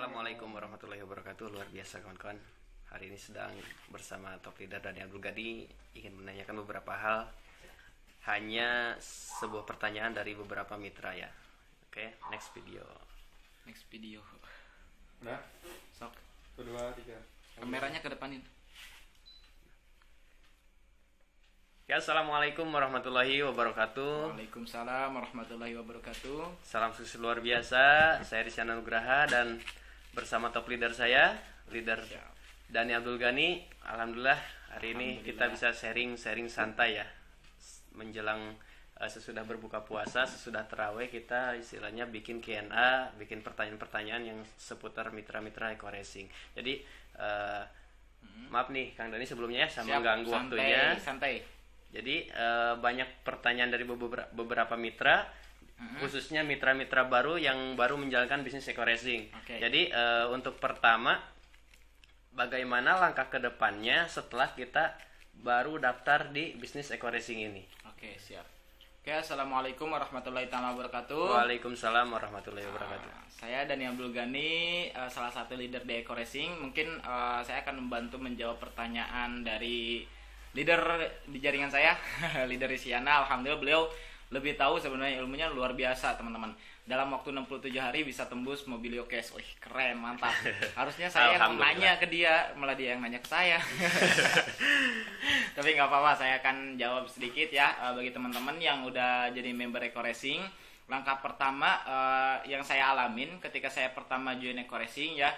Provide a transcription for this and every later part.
Assalamualaikum warahmatullahi wabarakatuh. Luar biasa kawan-kawan. Hari ini sedang bersama top leader Dani Abdul Gadi, ingin menanyakan beberapa hal. Hanya sebuah pertanyaan dari beberapa mitra ya. Oke, next video. Udah? Sok. 1, 2, 3. Kameranya ke depanin. Ya, assalamualaikum warahmatullahi wabarakatuh. Waalaikumsalam warahmatullahi wabarakatuh. Salam sukses luar biasa. Saya Rizyan Nugraha dan bersama top leader saya, leader Dani Abdul Gani. Alhamdulillah hari ini kita bisa sharing santai ya. Menjelang sesudah berbuka puasa, sesudah terawih, kita istilahnya bikin Q&A, bikin pertanyaan-pertanyaan yang seputar mitra-mitra eco racing. Jadi maaf nih Kang Dani sebelumnya ya, sama mengganggu waktunya. Santai. Jadi banyak pertanyaan dari beberapa mitra, khususnya mitra-mitra baru yang baru menjalankan bisnis eco racing. Okay. Jadi untuk pertama, bagaimana langkah ke depannya setelah kita baru daftar di bisnis eco racing ini? Oke, siap. Oke, assalamualaikum warahmatullahi wabarakatuh. Waalaikumsalam warahmatullahi wabarakatuh. Saya Dani Abdul Gani, salah satu leader di eco racing. Mungkin saya akan membantu menjawab pertanyaan dari leader di jaringan saya, leader Isyana. Alhamdulillah beliau lebih tahu sebenarnya, ilmunya luar biasa teman-teman. Dalam waktu 67 hari bisa tembus Mobilio Cash. Wih, keren, mantap. Harusnya saya yang nanya ke dia, malah dia yang nanya ke saya. Tapi nggak apa-apa, saya akan jawab sedikit ya bagi teman-teman yang udah jadi member eco racing. Langkah pertama yang saya alamin ketika saya pertama join eco racing ya,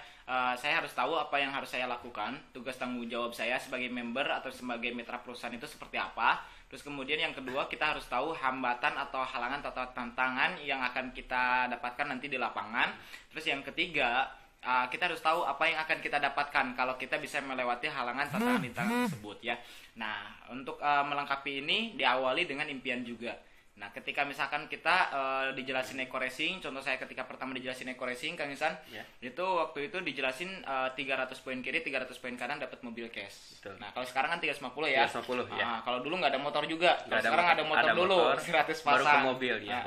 saya harus tahu apa yang harus saya lakukan. Tugas tanggung jawab saya sebagai member atau sebagai mitra perusahaan itu seperti apa. Terus kemudian yang kedua, kita harus tahu hambatan atau halangan atau tantangan yang akan kita dapatkan nanti di lapangan. Terus yang ketiga, kita harus tahu apa yang akan kita dapatkan kalau kita bisa melewati halangan tantangan tersebut ya. Nah, untuk melengkapi ini diawali dengan impian juga. Nah, ketika misalkan kita dijelasin eco racing, contoh saya ketika pertama dijelasin eco racing, Kang Isan, itu waktu itu dijelasin 300 poin kiri, 300 poin kanan dapat mobil cash. Betul. Nah, kalau sekarang kan 350 ya. 350 ya. Kalau dulu nggak ada motor juga. Kalau sekarang ada motor ada dulu, motor, 100 baru pasang. ke mobil ya.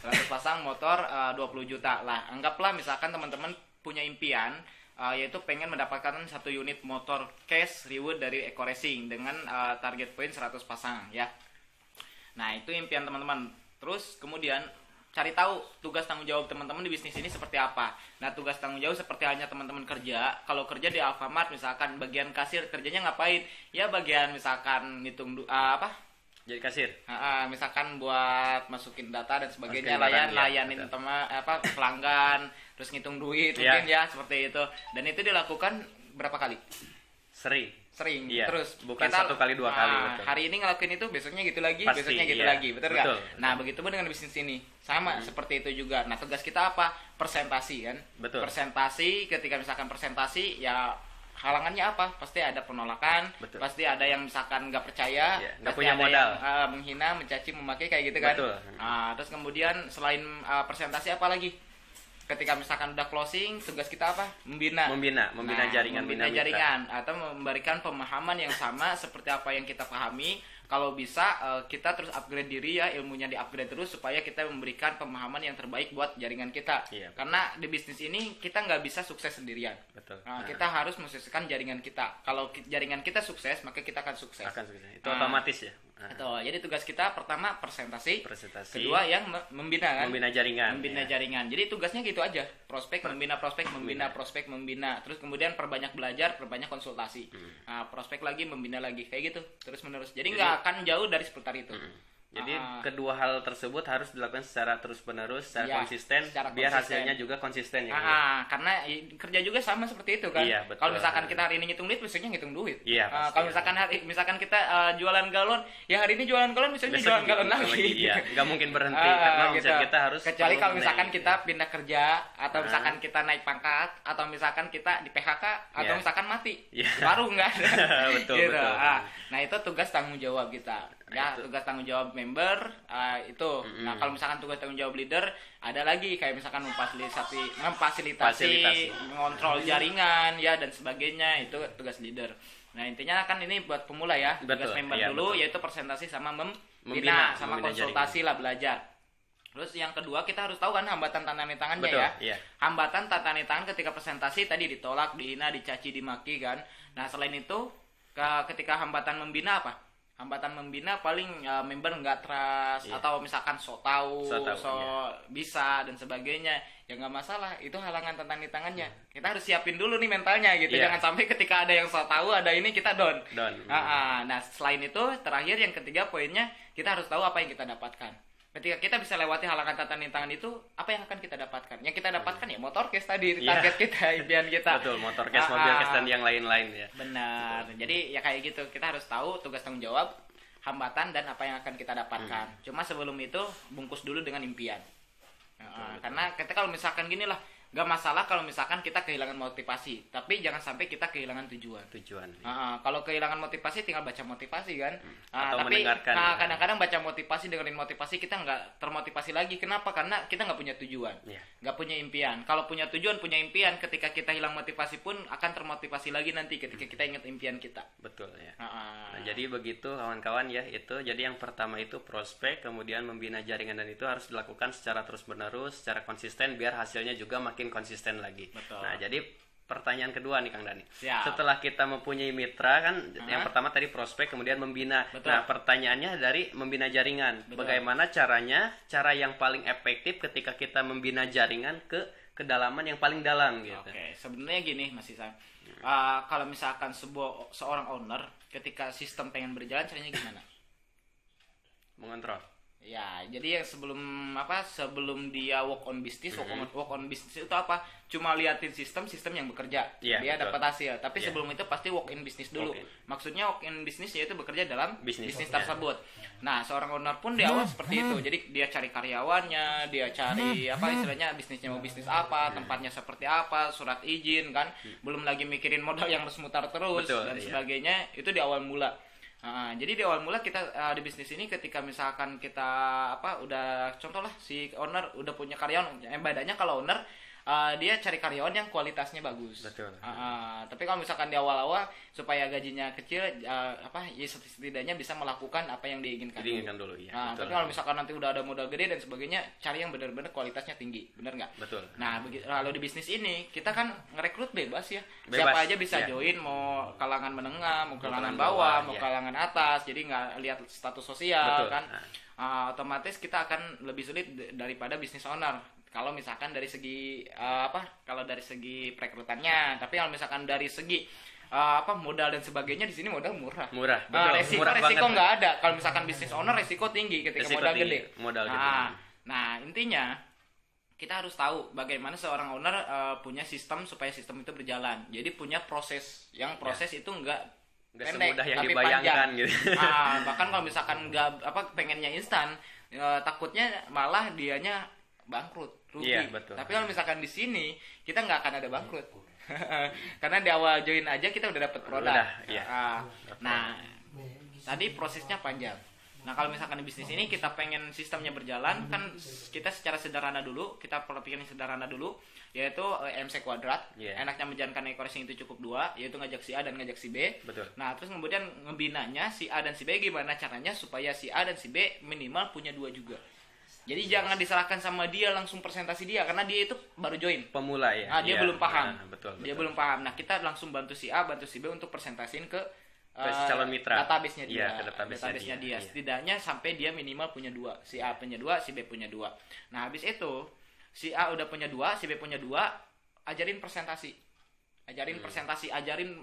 100 pasang motor 20 juta. Lah, anggaplah misalkan teman-teman punya impian yaitu pengen mendapatkan 1 unit motor cash reward dari eco racing dengan target poin 100 pasang ya. Nah, itu impian teman-teman. Terus kemudian cari tahu tugas tanggung jawab teman-teman di bisnis ini seperti apa. Nah, tugas tanggung jawab seperti halnya teman-teman kerja. Kalau kerja di Alfamart misalkan bagian kasir, kerjanya ngapain? Ya bagian misalkan ngitung Jadi kasir. Misalkan buat masukin data dan sebagainya, Masukin layanin pelanggan, terus ngitung duit mungkin ya seperti itu. Dan itu dilakukan berapa kali? Sering iya. Terus bukan kita 1 kali 2 kali betul. hari ini ngelakuin itu, besoknya gitu lagi, Pasti, besoknya gitu iya. lagi, betul nggak? Betul. Nah, begitu pun dengan bisnis ini sama seperti itu juga. Nah, tugas kita apa? Presentasi kan. Betul. Presentasi, ketika misalkan presentasi ya halangannya apa? Pasti ada penolakan. Betul. Pasti ada yang misalkan nggak percaya, nggak pasti punya ada modal, yang, menghina, mencaci, memaki kayak gitu kan. Betul. Terus kemudian selain presentasi apa lagi? Ketika misalkan udah closing, tugas kita apa? Membina jaringan, atau memberikan pemahaman yang sama seperti apa yang kita pahami. Kalau bisa kita terus upgrade diri ya, ilmunya di-upgrade terus supaya kita memberikan pemahaman yang terbaik buat jaringan kita. Iya, karena di bisnis ini kita nggak bisa sukses sendirian. Betul. Kita harus mensukseskan jaringan kita. Kalau jaringan kita sukses, maka kita akan sukses. Itu otomatis ya. Jadi tugas kita pertama presentasi. Kedua yang membina kan? Membina jaringan. Jadi tugasnya gitu aja. Membina prospek. Terus kemudian perbanyak belajar, perbanyak konsultasi. Prospek lagi, membina lagi kayak gitu. Terus menerus. Jadi nggak akan jauh dari seputar itu. Jadi kedua hal tersebut harus dilakukan secara terus-menerus, secara konsisten, biar hasilnya juga konsisten ya. Karena kerja juga sama seperti itu kan. Iya, betul. Kalau misalkan kita hari ini ngitung duit, besoknya ngitung duit. Iya, kalau misalkan kita jualan galon, ya hari ini jualan galon, besoknya jualan galon lagi. Iya, nggak mungkin berhenti karena omset kita harus. Kecuali kalau misalkan kita pindah kerja, atau misalkan kita naik pangkat, atau misalkan kita di PHK, atau misalkan mati, baru nggak ada. Betul, gitu. betul. Nah, itu tugas tanggung jawab kita. Ya, tugas tanggung jawab member itu. Nah, kalau misalkan tugas tanggung jawab leader, ada lagi kayak misalkan memfasilitasi, mengontrol jaringan ya dan sebagainya, itu tugas leader. Nah, intinya kan ini buat pemula ya. Tugas member dulu yaitu presentasi sama membina konsultasi jaringan. Lah belajar. Terus yang kedua kita harus tahu kan hambatan tantangan tangannya Betul, ya. iya. Hambatan tantangan tangan ketika presentasi tadi ditolak, dihina, dicaci, dimaki kan. Nah selain itu ketika hambatan membina apa? Hambatan membina paling member nggak trust Iya. atau misalkan so tahu, So tahu, iya. bisa dan sebagainya. Ya nggak masalah, itu halangan tantangan tangannya. Kita harus siapin dulu nih mentalnya gitu. Iya. Jangan sampai ketika ada yang so tahu, ada ini kita down. Down. Nah selain itu terakhir yang ketiga poinnya kita harus tahu apa yang kita dapatkan. Ketika kita bisa lewati halangan tantangan itu, apa yang akan kita dapatkan? Yang kita dapatkan ya motor case tadi, Iya. target kita, impian kita. Betul, motor case, mobil case dan yang lain-lain ya. Benar. Jadi ya kayak gitu, kita harus tahu tugas tanggung jawab, hambatan dan apa yang akan kita dapatkan. Cuma sebelum itu bungkus dulu dengan impian. Karena kita kalau misalkan gini lah, gak masalah kalau misalkan kita kehilangan motivasi, tapi jangan sampai kita kehilangan tujuan. Tujuan. Kalau kehilangan motivasi tinggal baca motivasi kan. Atau Tapi mendengarkan, ya. kadang-kadang baca motivasi, dengerin motivasi kita nggak termotivasi lagi. Kenapa? Karena kita nggak punya tujuan, Iya. nggak punya impian. Kalau punya tujuan, punya impian, ketika kita hilang motivasi pun akan termotivasi lagi nanti ketika kita ingat impian kita. Betul ya. Ah, Nah, jadi begitu kawan-kawan ya, itu jadi yang pertama itu prospek, kemudian membina jaringan, dan itu harus dilakukan secara terus-menerus, secara konsisten biar hasilnya juga makin konsisten lagi. Betul. Nah, jadi pertanyaan kedua nih Kang Dani. Siap. Setelah kita mempunyai mitra kan, yang pertama tadi prospek, kemudian membina. Betul. Nah, pertanyaannya dari membina jaringan. Betul. Bagaimana caranya? Cara yang paling efektif ketika kita membina jaringan ke kedalaman yang paling dalam gitu. Oke, sebenarnya gini Mas Isan. Kalau misalkan seorang owner ketika sistem pengen berjalan caranya gimana? Mengontrol. Ya, jadi yang sebelum dia work on business, work on business itu apa? Cuma liatin sistem yang bekerja, Iya, dia betul. dapat hasil. Tapi Iya. sebelum itu pasti work in business dulu. Work in. Maksudnya work in business yaitu bekerja dalam Bisnis. bisnis Iya. tersebut. Nah, seorang owner pun di awal seperti itu. Jadi dia cari karyawannya, dia cari istilahnya bisnisnya mau bisnis apa, tempatnya seperti apa, surat izin kan. Belum lagi mikirin modal yang harus mutar terus Betul, dan iya. sebagainya. Itu di awal mula. Jadi di awal mula kita di bisnis ini ketika misalkan kita udah contoh lah si owner udah punya karyawan, bedanya kalau owner dia cari karyawan yang kualitasnya bagus. Betul. Tapi kalau misalkan di awal-awal supaya gajinya kecil ya setidaknya bisa melakukan apa yang diinginkan. Diinginkan dulu ya. Betul. Tapi kalau misalkan nanti udah ada modal gede dan sebagainya, cari yang benar-benar kualitasnya tinggi, benar nggak? Betul. Nah, kalau di bisnis ini kita kan ngerekrut bebas ya. Bebas, Siapa aja bisa iya. join, mau kalangan menengah, mau kalangan kalangan bawah, bawah, mau iya. kalangan atas. Jadi nggak lihat status sosial Betul. kan. Otomatis kita akan lebih sulit daripada bisnis owner. Kalau misalkan dari segi kalau dari segi perekrutannya, tapi kalau misalkan dari segi modal dan sebagainya di sini modal murah. Murah, betul. Resiko Murah banget. nggak ada. Kalau misalkan bisnis owner resiko tinggi ketika Resiko modal tinggi, gede. modal gede. Nah, intinya kita harus tahu bagaimana seorang owner punya sistem supaya sistem itu berjalan. Jadi punya proses. Yang proses itu enggak Nggak pendek, semudah yang tapi dibayangkan panjang. gitu. Bahkan kalau misalkan pengennya instan, takutnya malah dianya bangkrut, rugi. Iya, betul. Tapi kalau misalkan di sini kita nggak akan ada bangkrut. Karena di awal join aja kita udah dapat produk. Udah, iya. Nah, tadi prosesnya panjang. Nah, kalau misalkan di bisnis ini kita pengen sistemnya berjalan, kan kita secara sederhana dulu, kita pikirin sederhana dulu, yaitu MC kuadrat. Yeah. Enaknya menjalankan equation itu cukup dua, yaitu ngajak si A dan ngajak si B. Betul. Nah, terus kemudian ngebinanya si A dan si B gimana caranya supaya si A dan si B minimal punya dua juga. Jadi jangan diserahkan sama dia langsung presentasi dia, karena dia itu baru join. Pemula ya. Dia Iya. belum paham. Nah, betul. Dia belum paham. Nah, kita langsung bantu si A, bantu si B untuk presentasiin ke calon mitra. database-nya dia. Iya, ke database-nya dia. Iya. Setidaknya sampai dia minimal punya dua. Si A punya dua, si B punya dua. Nah, habis itu si A udah punya dua, si B punya dua, ajarin presentasi. Ajarin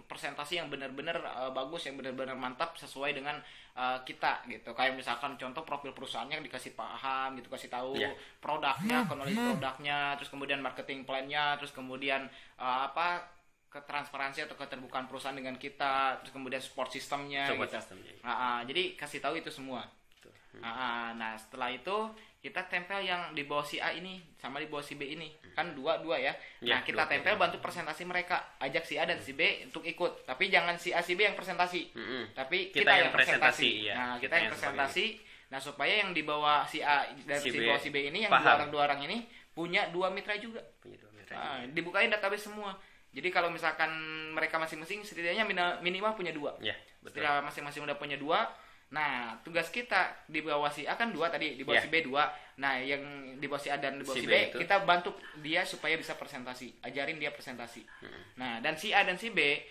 presentasi yang benar-benar bagus, yang benar-benar mantap sesuai dengan kita gitu. Kayak misalkan contoh profil perusahaannya dikasih paham gitu, kasih tahu Iya. produknya, kronologi produknya, terus kemudian marketing plan-nya, terus kemudian ketransparansi atau keterbukaan perusahaan dengan kita, terus kemudian support sistemnya Support gitu. systemnya. Jadi kasih tahu itu semua. Betul. Nah, setelah itu kita tempel yang di bawah si A ini sama di bawah si B ini, kan dua ya. Ya, Nah, kita dua. tempel bantu presentasi mereka, ajak si A dan si B untuk ikut. Tapi jangan si A si B yang presentasi, tapi kita yang presentasi. iya. Nah, kita yang presentasi. Nah, supaya yang di bawah si A dan Si si B bawah si B ini yang paham. dua orang ini punya dua mitra juga. Punya dua mitra. Dibukain database semua. Jadi kalau misalkan mereka masing-masing setidaknya minimal punya dua. Ya, betul. Setelah masing-masing udah punya dua, Nah, tugas kita di bawah si A kan 2 tadi, di bawah Yeah. si B 2. Nah, yang di bawah si A dan di bawah Si si B B, itu. kita bantu dia supaya bisa presentasi. Ajarin dia presentasi. Nah, dan si A dan si B,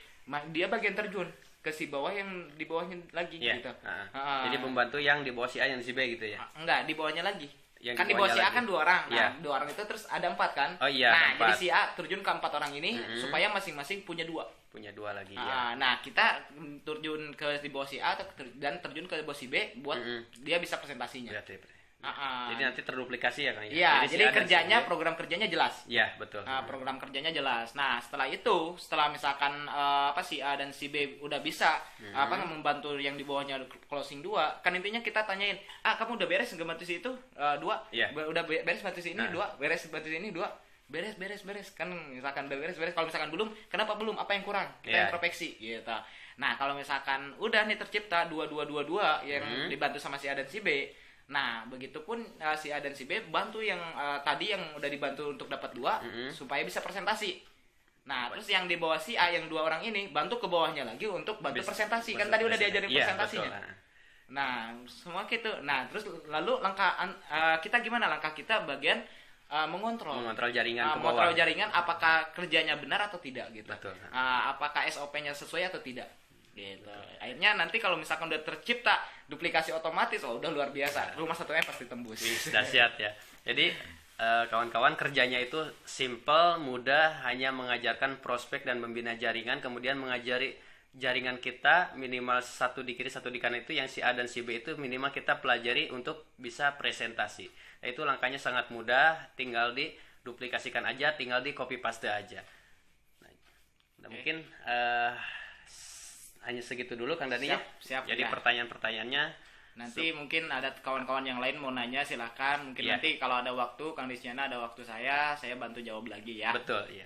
dia bagian terjun ke si bawah yang di bawahnya lagi Iya. gitu. Jadi membantu yang di bawah si A yang si B gitu ya. Enggak, di bawahnya lagi. Yang Kan di di bawah si bawahnya A lagi. kan 2 orang. Nah, Iya. 2 orang itu terus ada 4 kan? Oh iya, Nah, ada jadi 4. si A terjun ke 4 orang ini supaya masing-masing punya 2. Punya 2 lagi ya. Nah, kita terjun ke di bawah si A dan terjun ke bawah si B buat dia bisa presentasinya. Berarti. Ah. Jadi nanti terduplikasi ya Kang ya. Iya, si jadi A dan si kerjanya B. program kerjanya jelas. Iya, betul. Program kerjanya jelas. Nah, setelah itu, setelah misalkan si A dan si B udah bisa membantu yang di bawahnya closing 2, kan intinya kita tanyain, kamu udah beres nggak bantu si itu 2? Iya. Udah beres bantu si ini 2? Beres bantu si ini 2? Beres. Kan misalkan udah beres. Kalau misalkan belum, kenapa belum? Apa yang kurang? Kita introspeksi gitu. Nah, kalau misalkan udah nih tercipta 2 yang dibantu sama si A dan si B. Nah, begitupun si A dan si B bantu yang tadi yang udah dibantu untuk dapat 2 supaya bisa presentasi. Nah, terus yang di bawah si A yang 2 orang ini bantu ke bawahnya lagi untuk bantu presentasi. Kan tadi udah diajarin presentasinya. Betul. Nah, semua gitu. Nah, terus lalu langkah kita gimana? Langkah kita bagian mengontrol jaringan ke bawah. mengontrol jaringan apakah kerjanya benar atau tidak gitu. Betul. Apakah SOP-nya sesuai atau tidak. Gitu. Akhirnya nanti kalau misalkan udah tercipta duplikasi otomatis, udah luar biasa. Rumah 1M pasti tembus. Dahsyat ya. Jadi kawan-kawan kerjanya itu simple, mudah, hanya mengajarkan prospek dan membina jaringan, kemudian mengajari jaringan kita minimal 1 di kiri 1 di kanan itu yang si A dan si B itu minimal kita pelajari untuk bisa presentasi. Nah, itu langkahnya sangat mudah, tinggal diduplikasikan aja, tinggal di copy paste aja. Nah, mungkin hanya segitu dulu Kang Dani ya. Siap, jadi ya. pertanyaan-pertanyaannya nanti mungkin ada kawan-kawan yang lain mau nanya, silahkan. Mungkin Iya. nanti kalau ada waktu, Kang Disyana ada waktu saya bantu jawab lagi ya. betul ya.